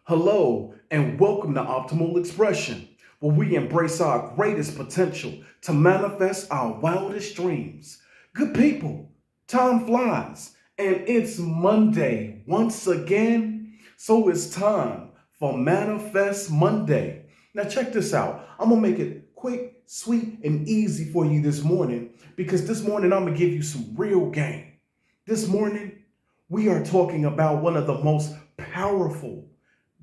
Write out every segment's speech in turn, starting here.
Hello, and welcome to Optimal Expression, where we embrace our greatest potential to manifest our wildest dreams. Good people, time flies, and it's Monday once again, so it's time for Manifest Monday. Now, check this out. I'm going to make it quick, sweet, and easy for you this morning because this morning I'm going to give you some real game. This morning, we are talking about one of the most powerful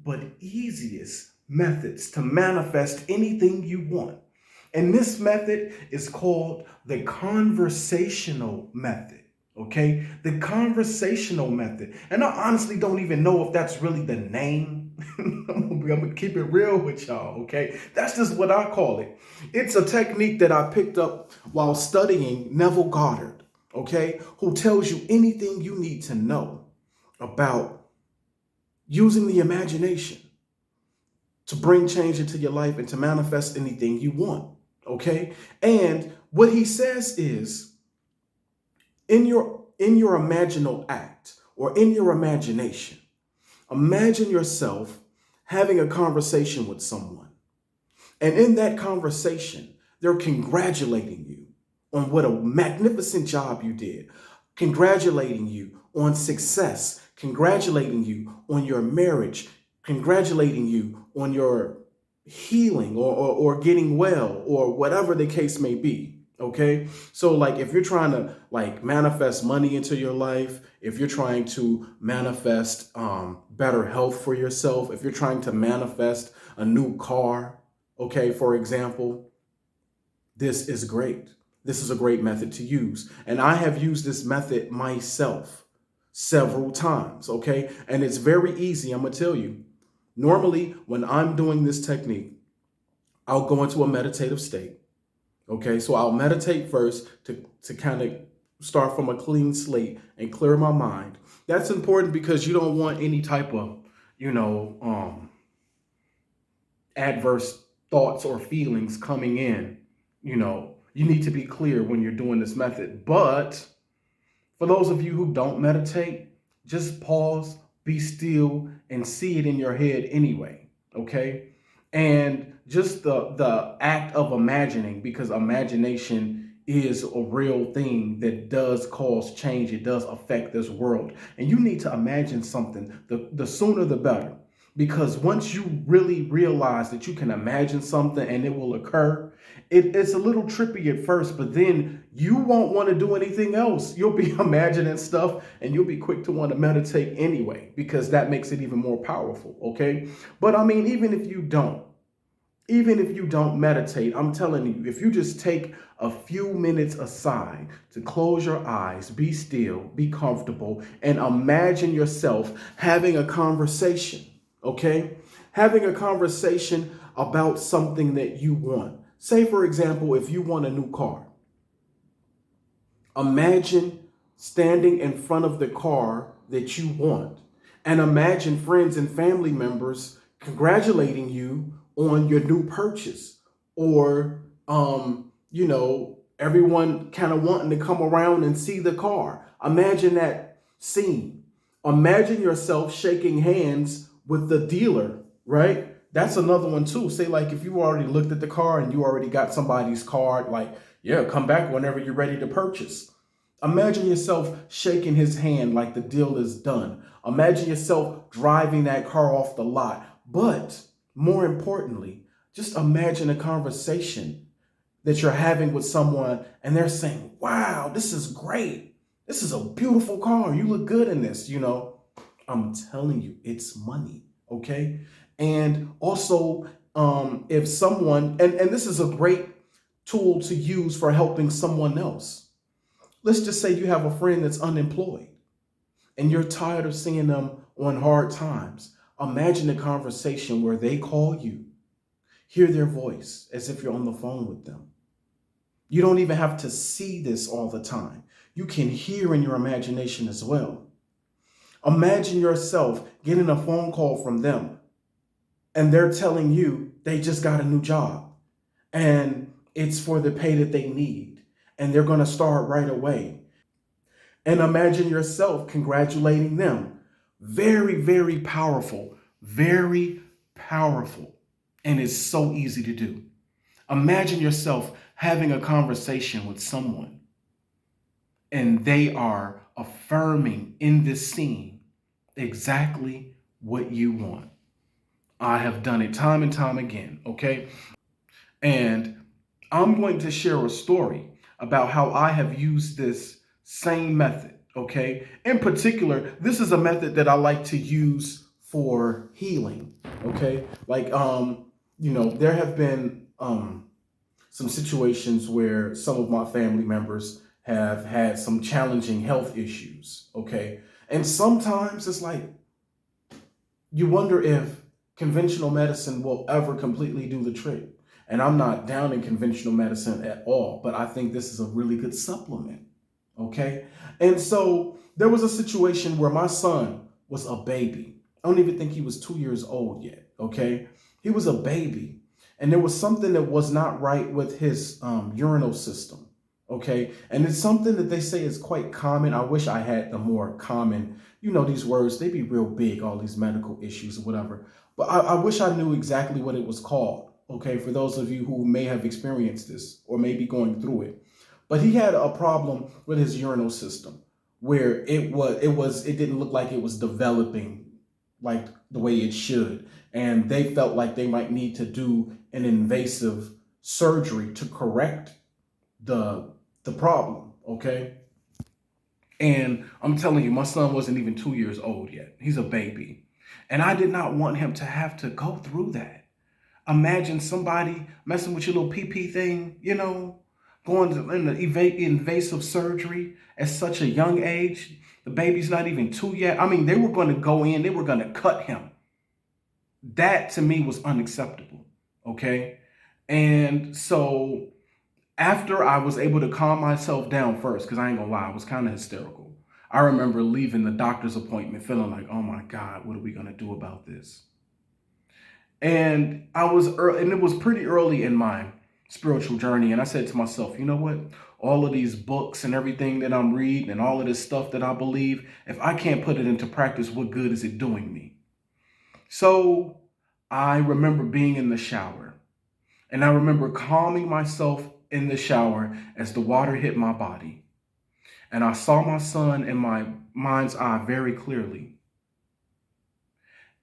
but easiest methods to manifest anything you want. And this method is called the conversational method. Okay, the conversational method. And I honestly don't even know if that's really the name. I'm gonna keep it real with y'all. Okay, that's just what I call it. It's a technique that I picked up while studying Neville Goddard. Okay, who tells you anything you need to know about using the imagination to bring change into your life and to manifest anything you want. Okay. And what he says is in your imaginal act or in your imagination, imagine yourself having a conversation with someone. And in that conversation, they're congratulating you on what a magnificent job you did, congratulating you on success, congratulating you on your marriage, congratulating you on your healing or getting well or whatever the case may be. Okay. So like if you're trying to like manifest money into your life, if you're trying to manifest better health for yourself, if you're trying to manifest a new car, okay, for example, this is great. This is a great method to use. And I have used this method myself several times, okay? And it's very easy, I'm gonna tell you. Normally, when I'm doing this technique, I'll go into a meditative state, okay? So I'll meditate first to kind of start from a clean slate and clear my mind. That's important because you don't want any type of, you know, adverse thoughts or feelings coming in. You need to be clear when you're doing this method. But for those of you who don't meditate, just pause, be still, and see it in your head anyway. Okay. And just the act of imagining, because imagination is a real thing that does cause change. It does affect this world. And you need to imagine something. The sooner the better. Because once you really realize that you can imagine something and it will occur, it's a little trippy at first, but then you won't want to do anything else. You'll be imagining stuff and you'll be quick to want to meditate anyway, because that makes it even more powerful. Okay. But I mean, even if you don't meditate, I'm telling you, if you just take a few minutes aside to close your eyes, be still, be comfortable, and imagine yourself having a conversation, okay? Having a conversation about something that you want. Say, for example, if you want a new car, imagine standing in front of the car that you want, and imagine friends and family members congratulating you on your new purchase, or everyone kind of wanting to come around and see the car. Imagine that scene. Imagine yourself shaking hands with the dealer, right? That's another one too. Say like if you already looked at the car and you already got somebody's card, like, yeah, come back whenever you're ready to purchase. Imagine yourself shaking his hand like the deal is done. Imagine yourself driving that car off the lot. But more importantly, just imagine a conversation that you're having with someone and they're saying, wow, this is great. This is a beautiful car. You look good in this, I'm telling you, it's money, okay? And also, if someone, and this is a great tool to use for helping someone else. Let's just say you have a friend that's unemployed and you're tired of seeing them on hard times. Imagine a conversation where they call you, hear their voice as if you're on the phone with them. You don't even have to see this all the time. You can hear in your imagination as well. Imagine yourself getting a phone call from them and they're telling you they just got a new job and it's for the pay that they need and they're going to start right away. And imagine yourself congratulating them. Very, very powerful, Very powerful. And it's so easy to do. Imagine yourself having a conversation with someone and they are affirming in this scene exactly what you want. I have done it time and time again, okay? And I'm going to share a story about how I have used this same method, okay? In particular, this is a method that I like to use for healing, okay? Like, there have been some situations where some of my family members have had some challenging health issues, okay? And sometimes it's like you wonder if conventional medicine will ever completely do the trick. And I'm not down in conventional medicine at all, but I think this is a really good supplement, okay? And so there was a situation where my son was a baby. I don't even think he was 2 years old yet, okay? He was a baby. And there was something that was not right with his urinal system, okay? And it's something that they say is quite common. I wish I had the more common, these words, they be real big, all these medical issues or whatever. But I wish I knew exactly what it was called, okay, for those of you who may have experienced this or may be going through it. But he had a problem with his urinal system where it didn't look like it was developing like the way it should. And they felt like they might need to do an invasive surgery to correct the problem, okay? And I'm telling you, my son wasn't even 2 years old yet. He's a baby. And I did not want him to have to go through that. Imagine somebody messing with your little pee thing, going to invasive surgery at such a young age. The baby's not even 2 yet. I mean, they were going to go in, they were going to cut him. That to me was unacceptable, okay? And so after I was able to calm myself down first, because I ain't gonna lie, I was kind of hysterical. I remember leaving the doctor's appointment feeling like, oh my God, what are we gonna do about this? And it was pretty early in my spiritual journey. And I said to myself, you know what? All of these books and everything that I'm reading and all of this stuff that I believe, if I can't put it into practice, what good is it doing me? So I remember being in the shower, and I remember calming myself in the shower as the water hit my body. And I saw my son in my mind's eye very clearly.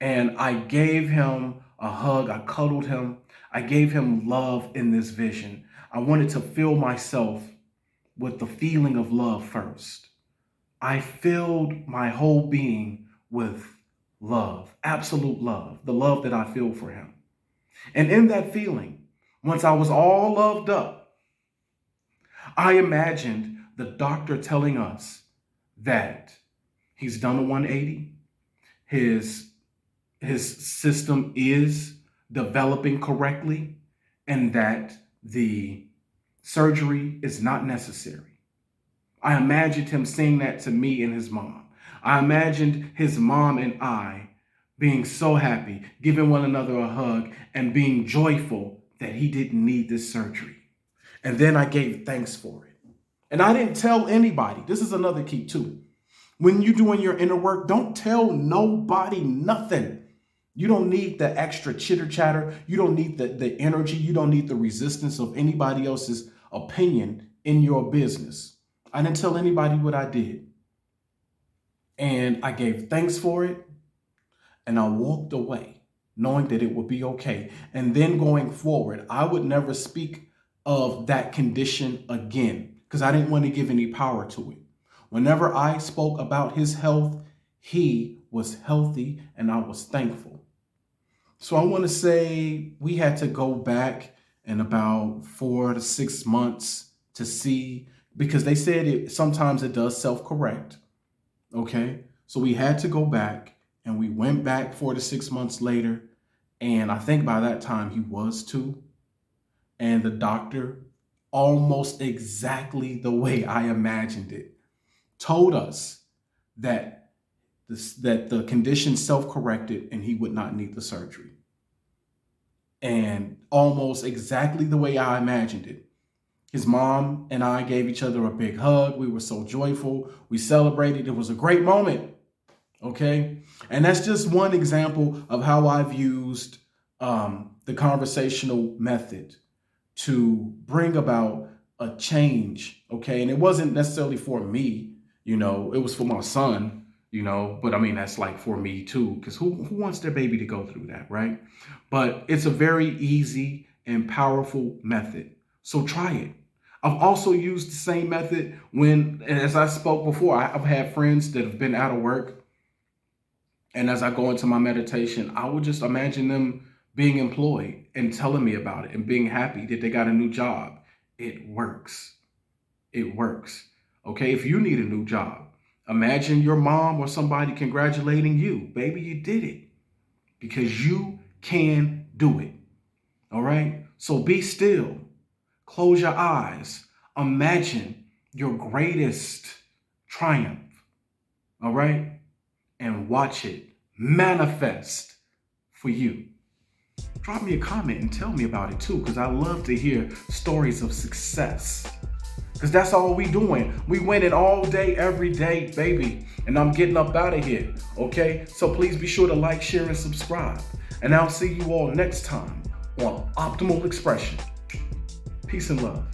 And I gave him a hug. I cuddled him. I gave him love in this vision. I wanted to fill myself with the feeling of love first. I filled my whole being with love, absolute love, the love that I feel for him. And in that feeling, once I was all loved up, I imagined the doctor telling us that he's done a 180. His system is developing correctly, and that the surgery is not necessary. I imagined him saying that to me and his mom. I imagined his mom and I being so happy, giving one another a hug, and being joyful that he didn't need this surgery. And then I gave thanks for it. And I didn't tell anybody. This is another key too. When you're doing your inner work, don't tell nobody nothing. You don't need the extra chitter chatter. You don't need the energy. You don't need the resistance of anybody else's opinion in your business. I didn't tell anybody what I did. And I gave thanks for it. And I walked away knowing that it would be okay. And then going forward, I would never speak of that condition again because I didn't want to give any power to it. Whenever I spoke about his health, he was healthy and I was thankful. So I want to say we had to go back in about 4 to 6 months to see, because they said sometimes it does self-correct. Okay. So we had to go back, and we went back 4 to 6 months later. And I think by that time he was 2. And the doctor, almost exactly the way I imagined it, told us that the condition self-corrected and he would not need the surgery. And almost exactly the way I imagined it. His mom and I gave each other a big hug. We were so joyful. We celebrated. It was a great moment. Okay. And that's just one example of how I've used the conversational method to bring about a change. Okay. And it wasn't necessarily for me, it was for my son, but I mean, that's like for me too, because who wants their baby to go through that, right? But it's a very easy and powerful method. So try it. I've also used the same method when, and as I spoke before, I've had friends that have been out of work. And as I go into my meditation, I would just imagine them being employed and telling me about it and being happy that they got a new job. It works. It works. Okay, if you need a new job, imagine your mom or somebody congratulating you. Baby, you did it because you can do it. All right, so be still. Close your eyes. Imagine your greatest triumph. All right, and watch it manifest for you. Drop me a comment and tell me about it too, because I love to hear stories of success. Because that's all we doing. We winning all day, every day, baby. And I'm getting up out of here, okay? So please be sure to like, share, and subscribe. And I'll see you all next time on Optimal Expression. Peace and love.